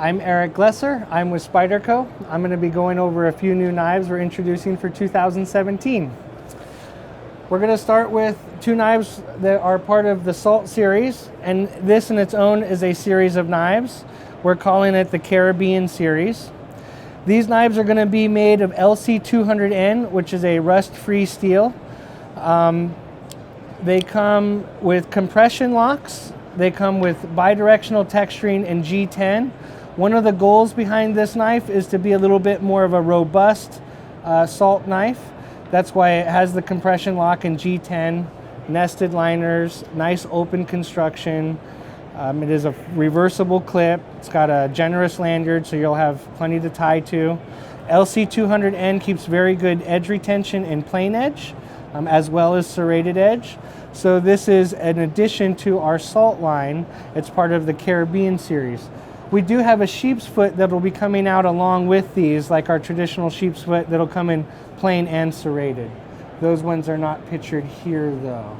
I'm Eric Glesser. I'm with Spyderco. I'm going to be going over a few new knives we're introducing for 2017. We're going to start with two knives that are part of the Salt series, and this in its own is a series of knives. We're calling it the Caribbean series. These knives are going to be made of LC200N, which is a rust-free steel. They come with compression locks. They come with bidirectional texturing in G10. One of the goals behind this knife is to be a little bit more of a robust salt knife. That's why it has the compression lock in G10, nested liners, nice open construction. It is a reversible clip. It's got a generous lanyard, so you'll have plenty to tie to. LC200N keeps very good edge retention in plain edge, as well as serrated edge. So this is an addition to our Salt line. It's part of the Caribbean series. We do have a sheep's foot that will be coming out along with these, like our traditional sheep's foot that'll come in plain and serrated. Those ones are not pictured here though.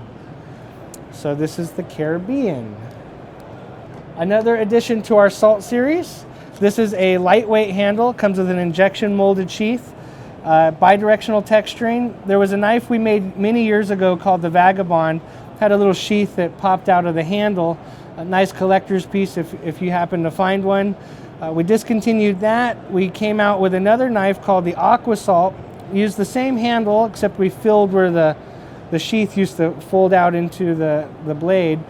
So this is the Caribbean. Another addition to our Salt series. This is a lightweight handle, comes with an injection molded sheath. Bidirectional texturing. There was a knife we made many years ago called the Vagabond. Had a little sheath that popped out of the handle. A nice collector's piece if you happen to find one. We discontinued that. We came out with another knife called the Aqua Salt. Used the same handle, except we filled where the sheath used to fold out into the blade.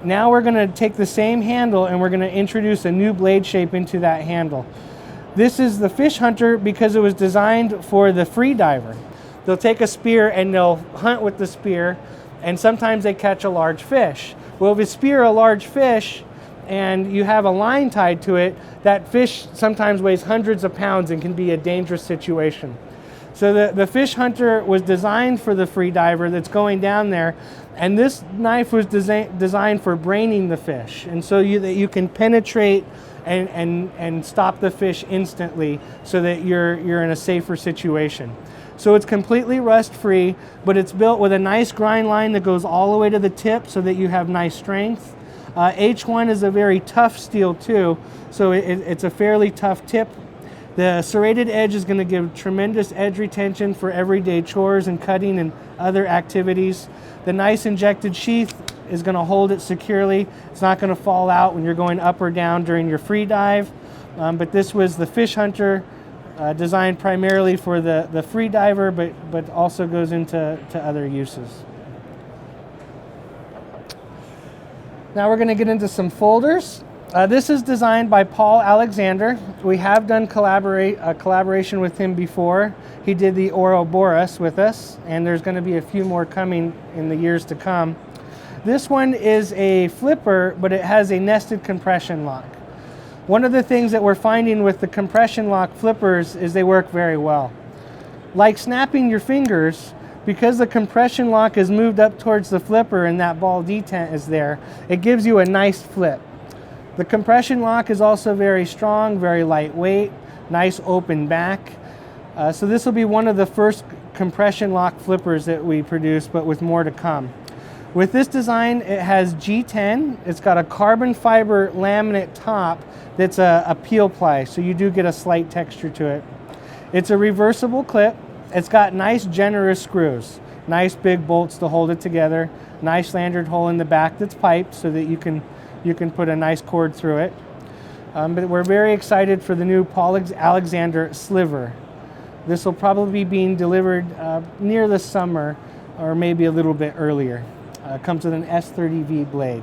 Now we're going to take the same handle and we're going to introduce a new blade shape into that handle. This is the Fish Hunter because it was designed for the free diver. They'll take a spear and they'll hunt with the spear, and sometimes they catch a large fish. Well, if you spear a large fish and you have a line tied to it, that fish sometimes weighs hundreds of pounds and can be a dangerous situation. So the Fish Hunter was designed for the free diver that's going down there, and this knife was designed for braining the fish, and so you can penetrate and stop the fish instantly so that you're in a safer situation. So it's completely rust-free, but it's built with a nice grind line that goes all the way to the tip so that you have nice strength. H1 is a very tough steel too, so it's a fairly tough tip. The serrated edge is going to give tremendous edge retention for everyday chores and cutting and other activities. The nice injected sheath is going to hold it securely. It's not going to fall out when you're going up or down during your free dive. But this was the Fish Hunter, designed primarily for the free diver, but also goes into other uses. Now we're going to get into some folders. This is designed by Paul Alexander. We have done a collaboration with him before. He did the Ouroboros with us, and there's going to be a few more coming in the years to come. This one is a flipper, but it has a nested compression lock. One of the things that we're finding with the compression lock flippers is they work very well. Like snapping your fingers, because the compression lock is moved up towards the flipper and that ball detent is there, it gives you a nice flip. The compression lock is also very strong, very lightweight, nice open back. So this will be one of the first compression lock flippers that we produce, but with more to come. With this design, it has G10. It's got a carbon fiber laminate top that's a peel ply, so you do get a slight texture to it. It's a reversible clip. It's got nice generous screws, nice big bolts to hold it together, nice lanyard hole in the back that's piped so that you can put a nice cord through it. But we're very excited for the new Paul Alexander Sliver. This will probably be being delivered near the summer or maybe a little bit earlier. Comes with an S30V blade.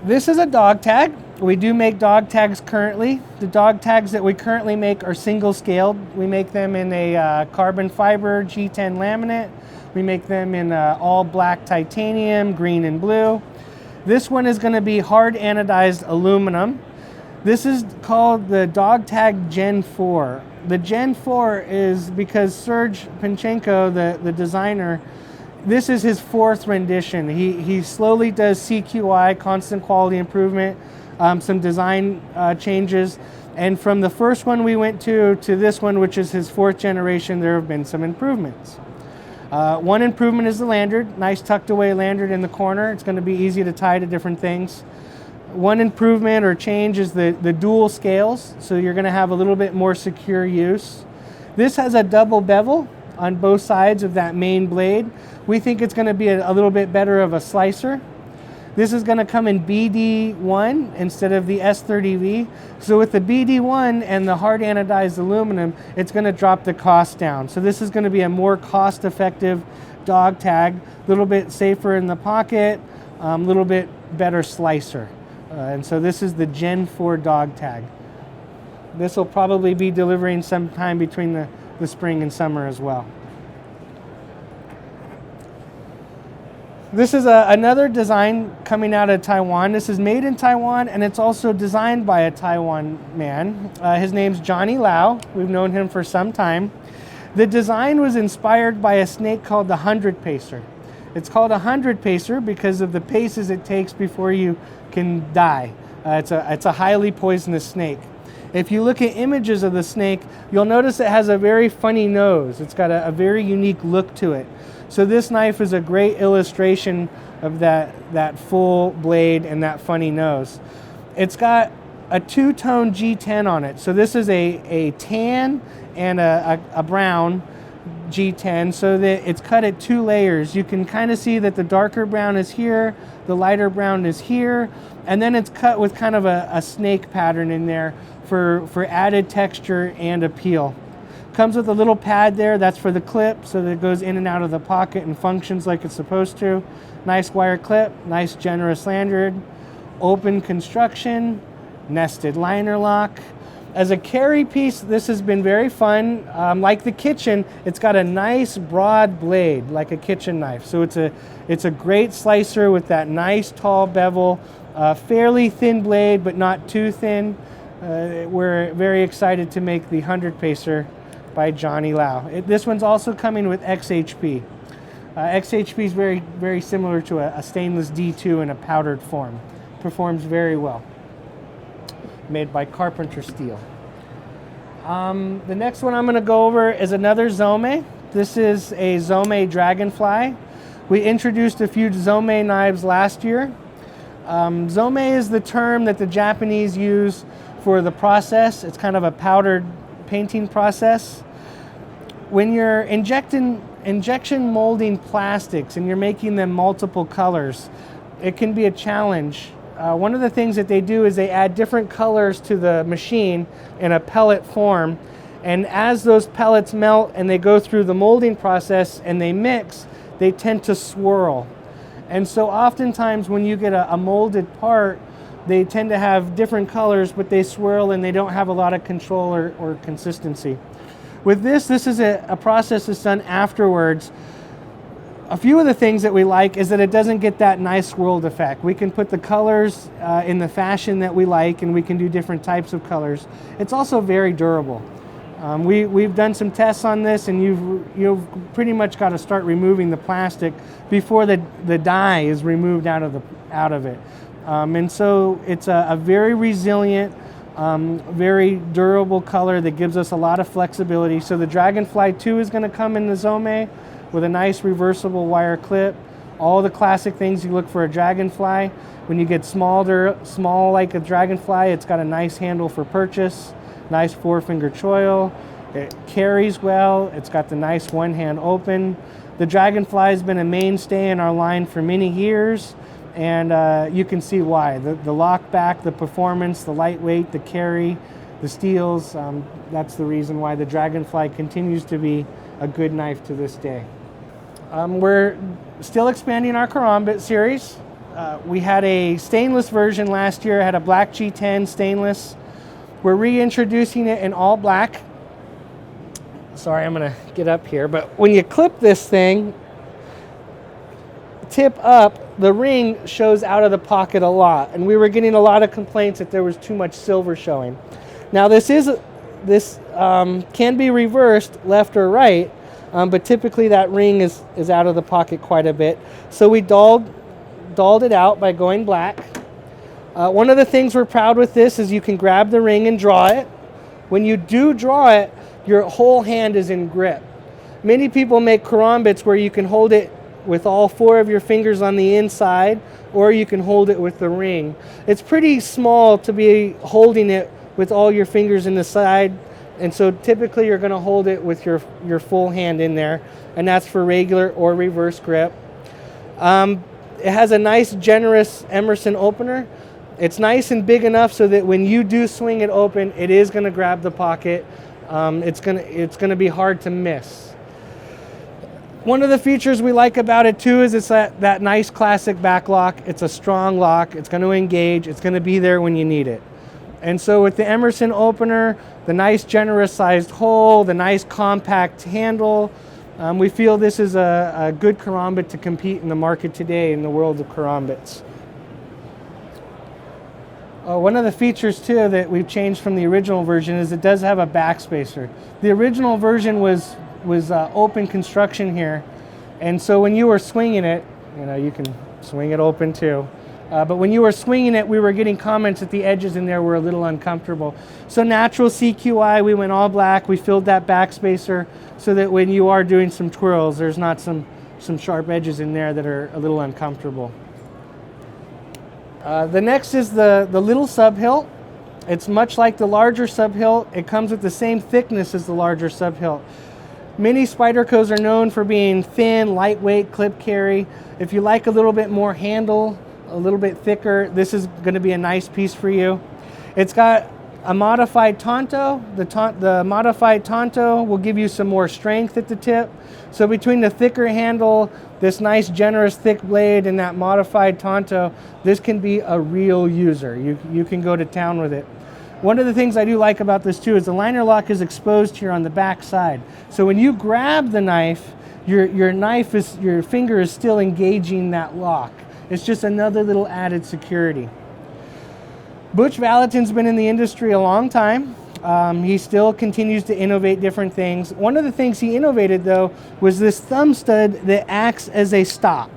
This is a dog tag. We do make dog tags currently. The dog tags that we currently make are single scaled. We make them in a carbon fiber G10 laminate. We make them in all black titanium, green and blue. This one is going to be hard anodized aluminum. This is called the Dog Tag Gen 4. The Gen 4 is because Serge Panchenko, the designer, this is his fourth rendition. He slowly does CQI, constant quality improvement, some design changes. And from the first one we went to this one, which is his fourth generation, there have been some improvements. One improvement is the lanyard, nice tucked away lanyard in the corner. It's going to be easy to tie to different things. One improvement or change is the dual scales, so you're going to have a little bit more secure use. This has a double bevel on both sides of that main blade. We think it's going to be a little bit better of a slicer. This is going to come in BD1 instead of the S30V. So with the BD1 and the hard anodized aluminum, it's going to drop the cost down. So this is going to be a more cost-effective dog tag, a little bit safer in the pocket, a little bit better slicer. And so this is the Gen 4 dog tag. This will probably be delivering sometime between the spring and summer as well. This is another design coming out of Taiwan. This is made in Taiwan, and it's also designed by a Taiwan man. His name's Johnny Lau. We've known him for some time. The design was inspired by a snake called the 100 pacer. It's called a 100 pacer because of the paces it takes before you can die. It's a highly poisonous snake. If you look at images of the snake, you'll notice it has a very funny nose. It's got a very unique look to it. So this knife is a great illustration of that full blade and that funny nose. It's got a two-tone G10 on it. So this is a tan and a brown G10, so that it's cut at 2 layers. You can kind of see that the darker brown is here, the lighter brown is here, and then it's cut with kind of a snake pattern in there for added texture and appeal. Comes with a little pad there, that's for the clip, so that it goes in and out of the pocket and functions like it's supposed to. Nice wire clip, nice generous lanyard, open construction, nested liner lock. As a carry piece, this has been very fun. Like the kitchen, it's got a nice broad blade, like a kitchen knife. So it's a great slicer with that nice tall bevel, fairly thin blade, but not too thin. We're very excited to make the 100 pacer by Johnny Lau. This one's also coming with XHP. XHP is very, very similar to a stainless D2 in a powdered form. Performs very well. Made by Carpenter Steel. The next one I'm going to go over is another Zome. This is a Zome Dragonfly. We introduced a few Zome knives last year. Zome is the term that the Japanese use for the process. It's kind of a powdered painting process. When you're injection molding plastics and you're making them multiple colors, it can be a challenge. One of the things that they do is they add different colors to the machine in a pellet form, and as those pellets melt and they go through the molding process and they mix, they tend to swirl. And so oftentimes when you get a molded part, they tend to have different colors, but they swirl and they don't have a lot of control or consistency. With this is a process that's done afterwards. A few of the things that we like is that it doesn't get that nice swirled effect. We can put the colors in the fashion that we like, and we can do different types of colors. It's also very durable. We've done some tests on this, and you've pretty much got to start removing the plastic before the dye is removed out of it. And so it's a very resilient, very durable color that gives us a lot of flexibility. So the Dragonfly 2 is going to come in the Zome with a nice reversible wire clip. All the classic things you look for a Dragonfly. When you get small like a Dragonfly, it's got a nice handle for purchase, nice 4-finger choil. It carries well. It's got the nice one-hand open. The Dragonfly has been a mainstay in our line for many years, and you can see why. The lock back, the performance, the lightweight, the carry, the steels, that's the reason why the Dragonfly continues to be a good knife to this day. We're still expanding our Karambit series. We had a stainless version last year, had a black G10 stainless. We're reintroducing it in all black. Sorry, I'm gonna get up here, but when you clip this thing, tip up, the ring shows out of the pocket a lot, and we were getting a lot of complaints that there was too much silver showing. Now this can be reversed left or right, but typically that ring is out of the pocket quite a bit. So we dulled it out by going black. One of the things we're proud with this is you can grab the ring and draw it. When you do draw it, your whole hand is in grip. Many people make karambits where you can hold it with all 4 of your fingers on the inside, or you can hold it with the ring. It's pretty small to be holding it with all your fingers in the side, and so typically you're going to hold it with your full hand in there, and that's for regular or reverse grip. It has a nice generous Emerson opener. It's nice and big enough so that when you do swing it open, it is going to grab the pocket. It's going to be hard to miss. One of the features we like about it too is it's that nice classic back lock. It's a strong lock. It's going to engage. It's going to be there when you need it. And so with the Emerson opener, the nice generous sized hole, the nice compact handle, we feel this is a good karambit to compete in the market today in the world of karambits. One of the features too that we've changed from the original version is it does have a backspacer. The original version was open construction here, and so when you were swinging it, you can swing it open too, but when you were swinging it, we were getting comments that the edges in there were a little uncomfortable. So natural CQI, we went all black. We filled that backspacer so that when you are doing some twirls, there's not some sharp edges in there that are a little uncomfortable. The next is the little Sub-Hilt. It's much like the larger Sub-Hilt. It comes with the same thickness as the larger Sub-Hilt. Many Spydercos are known for being thin, lightweight, clip carry. If you like a little bit more handle, a little bit thicker, this is going to be a nice piece for you. It's got a modified Tonto. The modified Tonto will give you some more strength at the tip. So between the thicker handle, this nice generous thick blade, and that modified Tonto, this can be a real user. You can go to town with it. One of the things I do like about this too is the liner lock is exposed here on the back side. So when you grab the knife, your finger is still engaging that lock. It's just another little added security. Butch Valentin's been in the industry a long time. He still continues to innovate different things. One of the things he innovated though was this thumb stud that acts as a stop.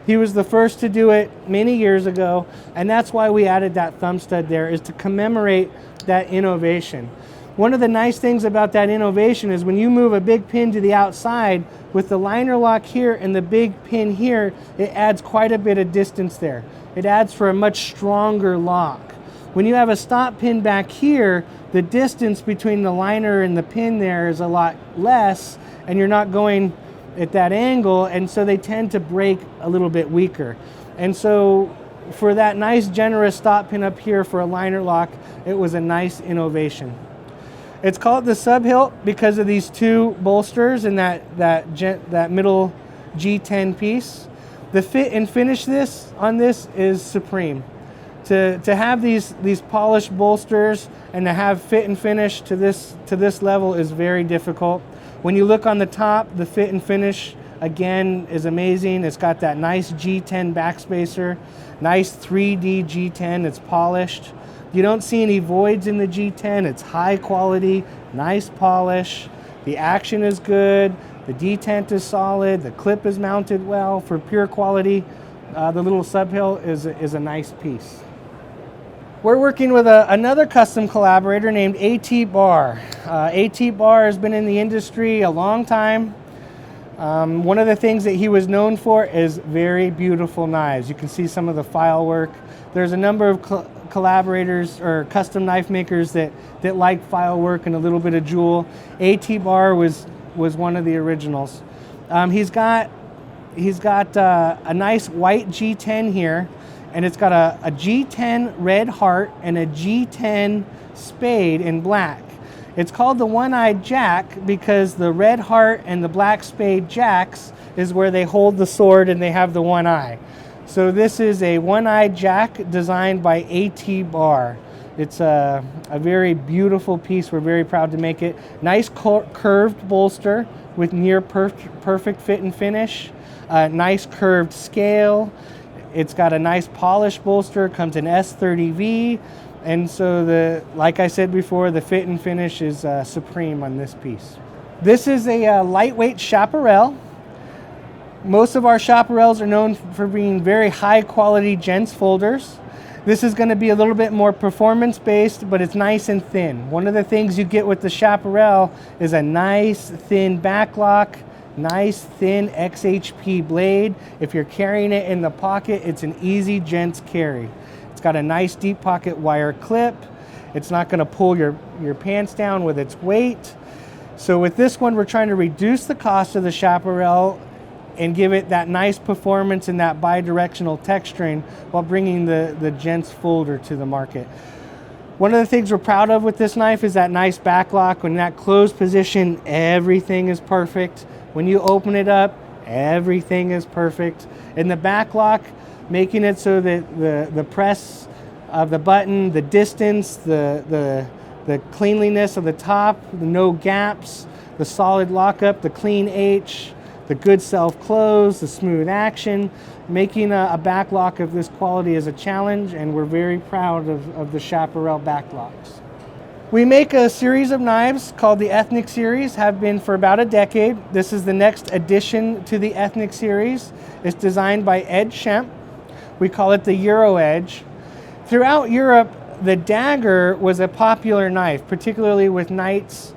He was the first to do it many years ago, and that's why we added that thumb stud there, is to commemorate that innovation. One of the nice things about that innovation is when you move a big pin to the outside, with the liner lock here and the big pin here, it adds quite a bit of distance there. It adds for a much stronger lock. When you have a stop pin back here, the distance between the liner and the pin there is a lot less, and you're not going at that angle, and so they tend to break a little bit weaker. And so for that nice generous stop pin up here for a liner lock, it was a nice innovation. It's called the Sub-Hilt because of these 2 bolsters and that middle G10 piece. The fit and finish on this is supreme. To have these polished bolsters and to have fit and finish to this level is very difficult. When you look on the top, the fit and finish again is amazing. It's got that nice G10 backspacer, nice 3D G10. It's polished. You don't see any voids in the G10. It's high quality, nice polish. The action is good. The detent is solid. The clip is mounted well for pure quality. The little Sub-Hilt is a nice piece. We're working with another custom collaborator named A.T. Barr. A.T. Barr has been in the industry a long time. One of the things that he was known for is very beautiful knives. You can see some of the file work. There's a number of collaborators or custom knife makers that like file work and a little bit of jewel. A.T. Barr was one of the originals. He's got a nice white G10 here, and it's got a G10 red heart and a G10 spade in black. It's called the one-eyed jack because the red heart and the black spade jacks is where they hold the sword and they have the one eye. So this is a one-eyed jack designed by A.T. Barr. It's a very beautiful piece. We're very proud to make it. Nice curved bolster with near perfect fit and finish. Nice curved scale. It's got a nice polished bolster, comes in S30V, and so like I said before, the fit and finish is supreme on this piece. This is a lightweight Chaparral. Most of our Chaparrals are known for being very high quality gents folders. This is going to be a little bit more performance based, but it's nice and thin. One of the things you get with the Chaparral is a nice thin backlock, nice thin XHP blade. If you're carrying it in the pocket, it's an easy gents carry. It's got a nice deep pocket wire clip. It's not going to pull your pants down with its weight. So with this one, we're trying to reduce the cost of the Chaparral and give it that nice performance and that bi-directional texturing while bringing the gents folder to the market. One of the things we're proud of with this knife is that nice backlock. When that closed position, everything is perfect. When you open it up, everything is perfect. And the backlock, making it so that the press of the button, the distance, the cleanliness of the top, the no gaps, the solid lockup, the clean H, the good self-close, the smooth action. Making a backlock of this quality is a challenge, and we're very proud of the Chaparral backlocks. We make a series of knives called the Ethnic Series, have been for about a decade. This is the next addition to the Ethnic Series. It's designed by Ed Schempp. We call it the EuroEdge. Throughout Europe, the dagger was a popular knife, particularly with knights.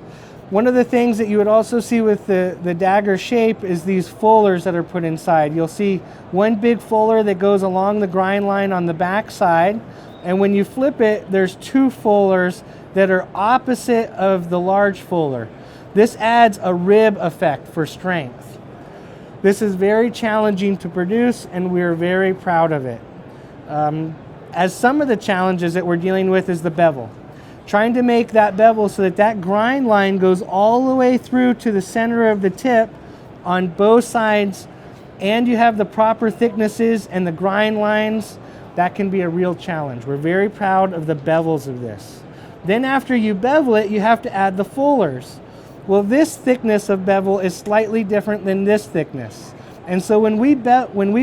One of the things that you would also see with the dagger shape is these fullers that are put inside. You'll see one big fuller that goes along the grind line on the back side, and when you flip it, there's two fullers that are opposite of the large fuller. This adds a rib effect for strength. This is very challenging to produce, and we're very proud of it. As some of the challenges that we're dealing with is the bevel. Trying to make that bevel so that that grind line goes all the way through to the center of the tip on both sides, and you have the proper thicknesses and the grind lines. That can be a real challenge. We're very proud of the bevels of this. Then after you bevel it, you have to add the fullers. Well, this thickness of bevel is slightly different than this thickness. And so when we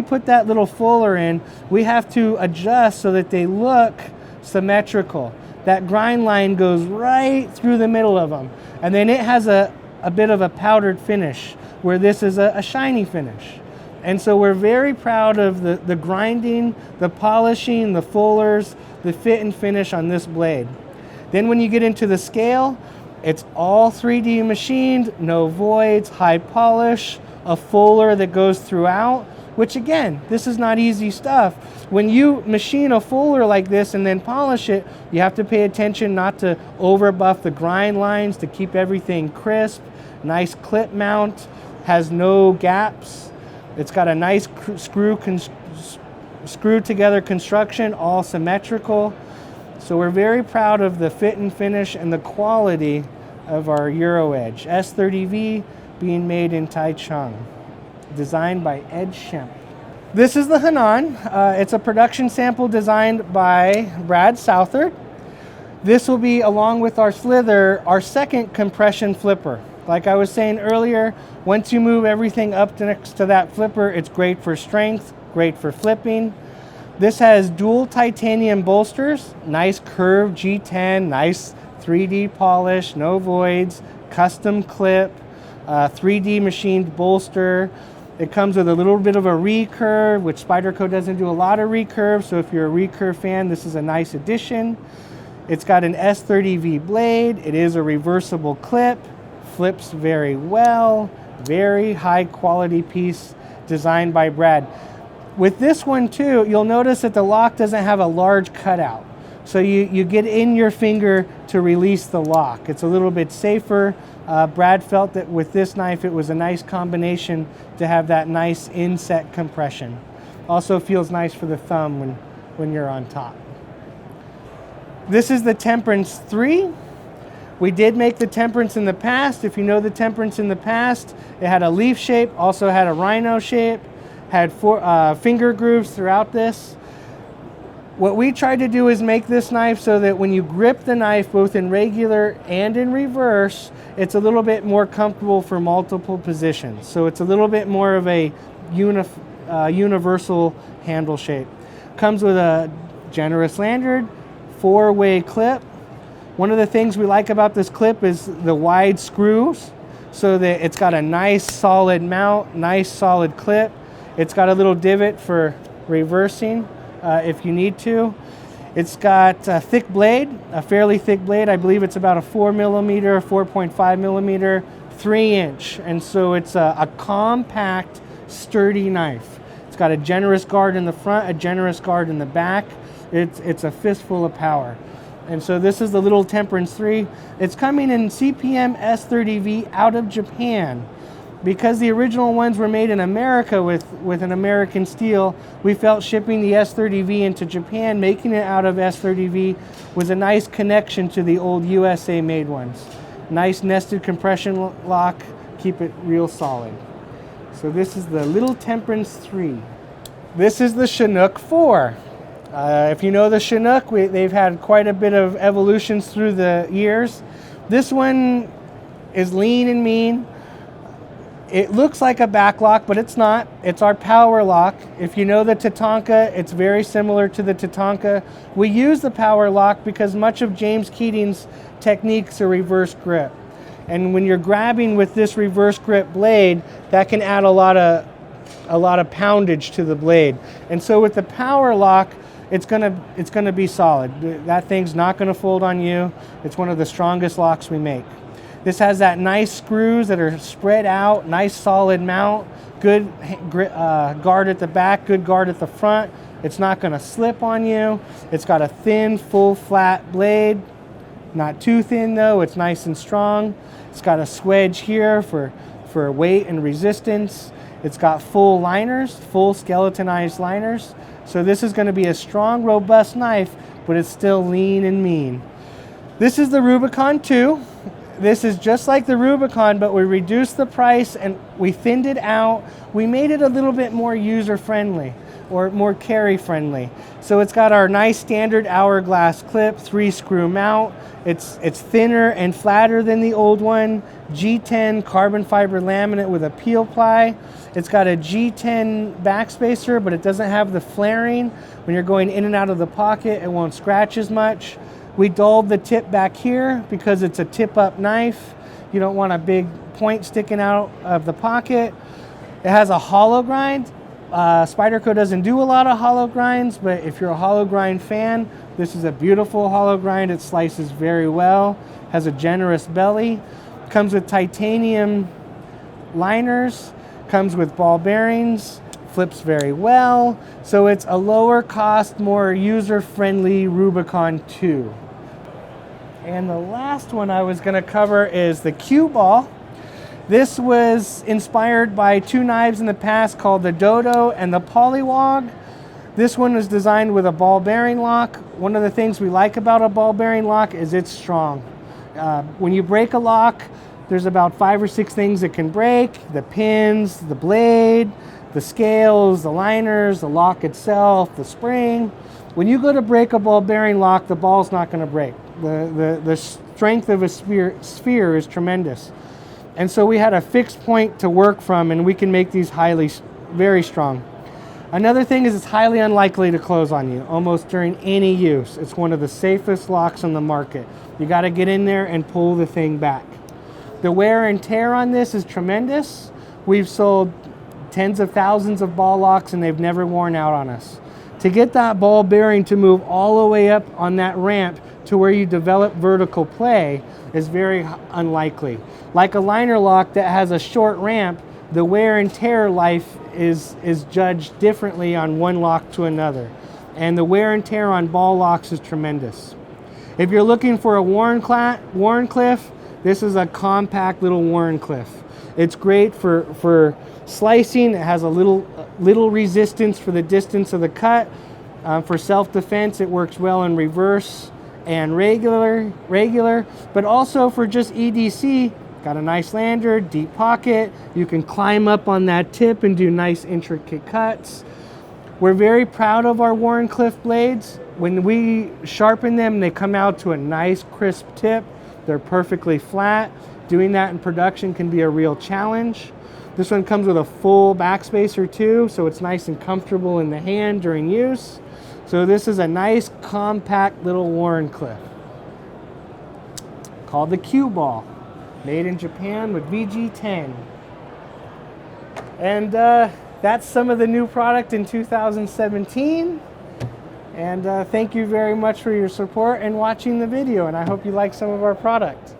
put that little fuller in, we have to adjust so that they look symmetrical. That grind line goes right through the middle of them. And then it has a bit of a powdered finish, where this is a shiny finish. And so we're very proud of the grinding, the polishing, the fullers, the fit and finish on this blade. Then when you get into the scale, it's all 3D machined, no voids, high polish, a fuller that goes throughout, which again, this is not easy stuff. When you machine a fuller like this and then polish it, you have to pay attention not to over buff the grind lines to keep everything crisp. Nice clip mount, has no gaps. It's got a nice screw together construction, all symmetrical. So we're very proud of the fit and finish and the quality of our EuroEdge S30V, being made in Taichung, designed by Ed Schempp. This is the Hanan. It's a production sample designed by Brad Southard. This will be, along with our Sliver, our second compression flipper. Like I was saying earlier, once you move everything up next to that flipper, it's great for strength, great for flipping. This has dual titanium bolsters, nice curved G10, nice 3D polish, no voids, custom clip, 3D machined bolster. It comes with a little bit of a recurve, which Spyderco doesn't do a lot of recurve, so if you're a recurve fan, this is a nice addition. It's got an S30V blade. It is a reversible clip, flips very well, very high quality piece designed by Brad. With this one too, you'll notice that the lock doesn't have a large cutout. So you get in your finger to release the lock. It's a little bit safer. Brad felt that with this knife, it was a nice combination to have that nice inset compression. Also feels nice for the thumb when you're on top. This is the Temperance 3. We did make the Temperance in the past. If you know the Temperance in the past, it had a leaf shape, also had a rhino shape, had finger grooves throughout this. What we tried to do is make this knife so that when you grip the knife, both in regular and in reverse, it's a little bit more comfortable for multiple positions. So it's a little bit more of a universal handle shape. Comes with a generous lanyard, 4-way clip. One of the things we like about this clip is the wide screws, so that it's got a nice solid mount, nice solid clip. It's got a little divot for reversing if you need to. It's got a thick blade, a fairly thick blade. I believe it's about a 4 millimeter, 4.5 millimeter, 3-inch. And so it's a compact, sturdy knife. It's got a generous guard in the front, a generous guard in the back. It's a fistful of power. And so this is the little Temperance 3. It's coming in CPM S30V out of Japan. Because the original ones were made in America with an American steel, we felt shipping the S30V into Japan, making it out of S30V, was a nice connection to the old USA made ones. Nice nested compression lock, keep it real solid. So this is the little Temperance 3. This is the Chinook 4. If you know the Chinook, they've had quite a bit of evolutions through the years. This one is lean and mean. It looks like a back lock, but it's not. It's our power lock. If you know the Tatanka, it's very similar to the Tatanka. We use the power lock because much of James Keating's techniques are reverse grip. And when you're grabbing with this reverse grip blade, that can add a lot of poundage to the blade. And so with the power lock, it's gonna be solid. That thing's not gonna fold on you. It's one of the strongest locks we make. This has that nice screws that are spread out, nice solid mount, good guard at the back, good guard at the front. It's not gonna slip on you. It's got a thin, full, flat blade. Not too thin though, it's nice and strong. It's got a swedge here for weight and resistance. It's got full liners, full skeletonized liners. So this is gonna be a strong, robust knife, but it's still lean and mean. This is the Rubicon 2. This is just like the Rubicon, but we reduced the price and we thinned it out. We made it a little bit more user-friendly or more carry-friendly. So it's got our nice standard hourglass clip, 3-screw mount. It's thinner and flatter than the old one. G10 carbon fiber laminate with a peel ply. It's got a G10 backspacer, but it doesn't have the flaring. When you're going in and out of the pocket, it won't scratch as much. We dulled the tip back here because it's a tip-up knife. You don't want a big point sticking out of the pocket. It has a hollow grind. Spyderco doesn't do a lot of hollow grinds, but if you're a hollow grind fan, this is a beautiful hollow grind. It slices very well, has a generous belly, comes with titanium liners, comes with ball bearings, flips very well. So it's a lower cost, more user-friendly Rubicon 2. And the last one I was going to cover is the cue ball. This was inspired by two knives in the past called the Dodo and the Polywog. This one was designed with a ball bearing lock. One of the things we like about a ball bearing lock is it's strong. When you break a lock, there's about 5 or 6 things that can break: the pins, the blade, the scales, the liners, the lock itself, the spring. When you go to break a ball bearing lock, the ball's not going to break. The strength of a sphere is tremendous. And so we had a fixed point to work from, and we can make these very strong. Another thing is it's highly unlikely to close on you, almost during any use. It's one of the safest locks on the market. You got to get in there and pull the thing back. The wear and tear on this is tremendous. We've sold tens of thousands of ball locks and they've never worn out on us. To get that ball bearing to move all the way up on that ramp to where you develop vertical play is very unlikely. Like a liner lock that has a short ramp, the wear and tear life is judged differently on one lock to another. And the wear and tear on ball locks is tremendous. If you're looking for a Wharncliffe, this is a compact little Wharncliffe. It's great for slicing. It has a little resistance for the distance of the cut. For self-defense, it works well in reverse and regular, but also for just EDC. Got a nice lander, deep pocket. You can climb up on that tip and do nice intricate cuts. We're very proud of our Wharncliffe blades. When we sharpen them, they come out to a nice crisp tip. They're perfectly flat. Doing that in production can be a real challenge. This one comes with a full backspacer too, so it's nice and comfortable in the hand during use. So this is a nice compact little Wharncliffe called the Cue Ball, made in Japan with VG10. And that's some of the new product in 2017. And thank you very much for your support and watching the video, and I hope you like some of our product.